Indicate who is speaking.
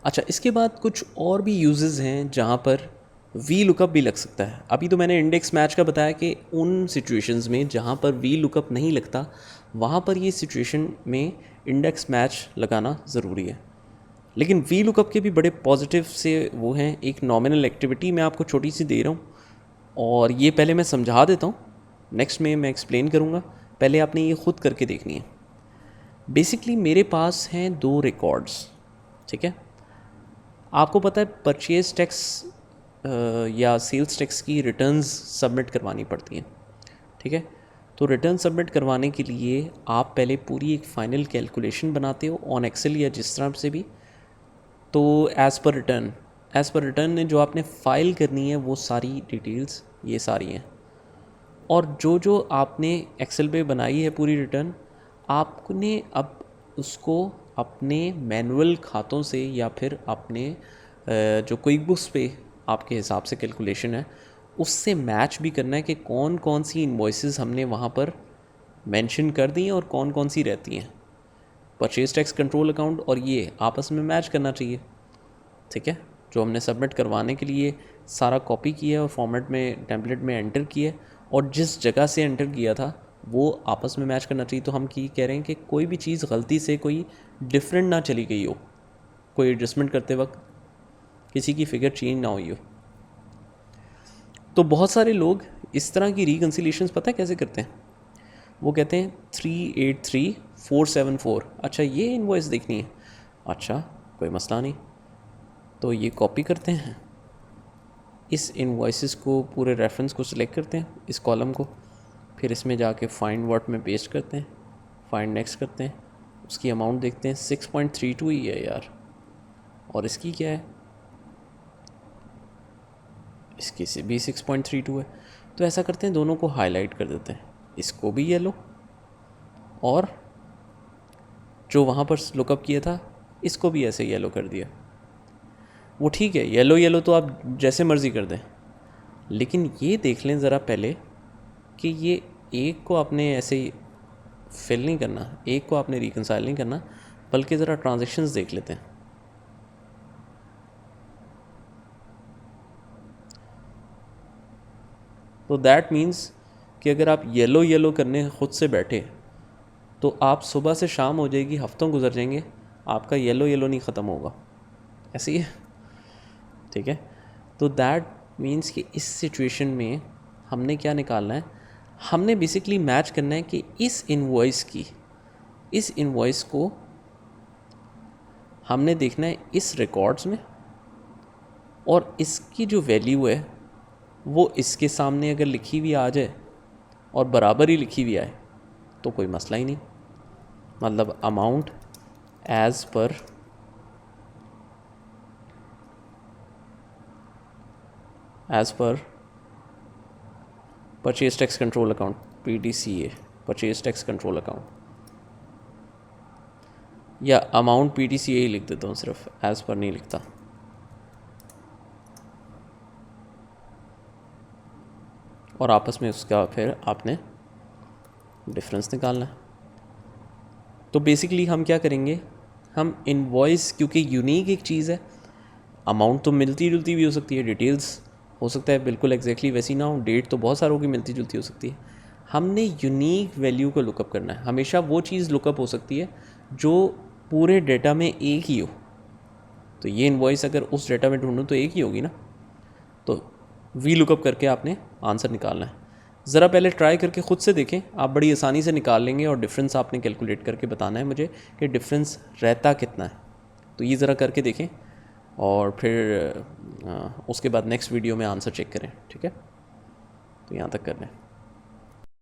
Speaker 1: अच्छा, इसके बाद कुछ और भी यूजेस हैं जहाँ पर वी लुकअप भी लग सकता है। अभी तो मैंने इंडेक्स मैच का बताया कि उन सिचुएशंस में जहाँ पर वी लुकअप नहीं लगता वहाँ पर ये सिचुएशन में इंडेक्स मैच लगाना ज़रूरी है। लेकिन वी लुकअप के भी बड़े पॉजिटिव से वो हैं। एक नॉमिनल एक्टिविटी मैं आपको छोटी सी दे रहा हूँ और ये पहले मैं समझा देता हूँ, नेक्स्ट में मैं एक्सप्लेन करूँगा। पहले आपने ये ख़ुद करके देखनी है। बेसिकली मेरे पास हैं 2 रिकॉर्ड्स, ठीक है। आपको पता है परचेज टैक्स या सेल्स टैक्स की रिटर्न्स सबमिट करवानी पड़ती हैं, ठीक है। तो रिटर्न सबमिट करवाने के लिए आप पहले पूरी एक फ़ाइनल कैलकुलेशन बनाते हो ऑन एक्सेल या जिस तरह से भी। तो एज़ पर रिटर्न में जो आपने फ़ाइल करनी है वो सारी डिटेल्स ये सारी हैं। और जो जो आपने एक्सेल पे बनाई है पूरी रिटर्न, आपने अब उसको अपने मैनुअल खातों से या फिर अपने जो क्विक बुक्स पे आपके हिसाब से कैलकुलेशन है उससे मैच भी करना है कि कौन कौन सी इन्वॉइसेस हमने वहाँ पर मेंशन कर दी हैं और कौन कौन सी रहती हैं। परचेज टैक्स कंट्रोल अकाउंट और ये आपस में मैच करना चाहिए, ठीक है। जो हमने सबमिट करवाने के लिए सारा कॉपी किया और फॉर्मेट में टेम्पलेट में एंटर किया और जिस जगह से एंटर किया था वो आपस में मैच करना चाहिए। तो हम की कह रहे हैं कि कोई भी चीज़ गलती से कोई डिफरेंट ना चली गई हो, कोई एडजस्टमेंट करते वक्त किसी की फ़िगर चेंज ना हुई हो। तो बहुत सारे लोग इस तरह की रिकन्सिलेशंस पता है कैसे करते हैं? वो कहते हैं 383474, अच्छा ये इनवॉइस देखनी है, अच्छा कोई मसला नहीं। तो ये कॉपी करते हैं, इस इनवॉइसेस को पूरे रेफरेंस को सिलेक्ट करते हैं, इस कॉलम को, फिर इसमें जाके फाइंड वर्ड में पेस्ट करते हैं, फाइंड नेक्स्ट करते हैं, उसकी अमाउंट देखते हैं 6.32 ही है यार, और इसकी क्या है, इसकी से भी 6.32 है। तो ऐसा करते हैं दोनों को हाईलाइट कर देते हैं, इसको भी येलो और जो वहाँ पर लुकअप किया था इसको भी ऐसे येलो कर दिया। वो ठीक है, येलो येलो तो आप जैसे मर्ज़ी कर दें, लेकिन ये देख लें ज़रा पहले कि ये एक को आपने ऐसे ही फिल नहीं करना, एक को आपने रिकनसाइल नहीं करना, बल्कि ज़रा ट्रांजैक्शंस देख लेते हैं। तो दैट मीन्स कि अगर आप येलो येलो करने ख़ुद से बैठे तो आप सुबह से शाम हो जाएगी, हफ्तों गुजर जाएंगे, आपका येलो येलो नहीं ख़त्म होगा। ऐसे ही है, ठीक है। तो दैट मीन्स कि इस सिचुएशन में हमने क्या निकालना है, हमने बेसिकली मैच करना है कि इस इनवॉइस को हमने देखना है इस रिकॉर्ड्स में, और इसकी जो वैल्यू है वो इसके सामने अगर लिखी हुई आ जाए और बराबर ही लिखी हुई आए तो कोई मसला ही नहीं। मतलब amount as per purchase tax control account PTCA, purchase tax control account, या अमाउंट PTCA ही लिख देता हूँ, सिर्फ एज़ पर नहीं लिखता। और आपस में उसका फिर आपने डिफरेंस निकालना है। तो बेसिकली हम क्या करेंगे, हम इनवॉइस, क्योंकि यूनिक एक चीज़ है, अमाउंट तो मिलती जुलती भी हो सकती है, डिटेल्स हो सकता है बिल्कुल एग्जैक्टली वैसी ना हो, डेट तो बहुत सारों की मिलती जुलती हो सकती है। हमने यूनिक वैल्यू को लुकअप करना है। हमेशा वो चीज़ लुकअप हो सकती है जो पूरे डेटा में एक ही हो। तो ये इनवॉइस अगर उस डेटा में ढूंढूं तो एक ही होगी ना। तो वी लुकअप करके आपने आंसर निकालना है। ज़रा पहले ट्राई करके ख़ुद से देखें, आप बड़ी आसानी से निकाल लेंगे, और डिफरेंस आपने कैलकुलेट करके बताना है मुझे कि डिफरेंस रहता कितना है। तो ये ज़रा करके देखें और फिर उसके बाद नेक्स्ट वीडियो में आंसर चेक करें, ठीक है। तो यहाँ तक कर लें।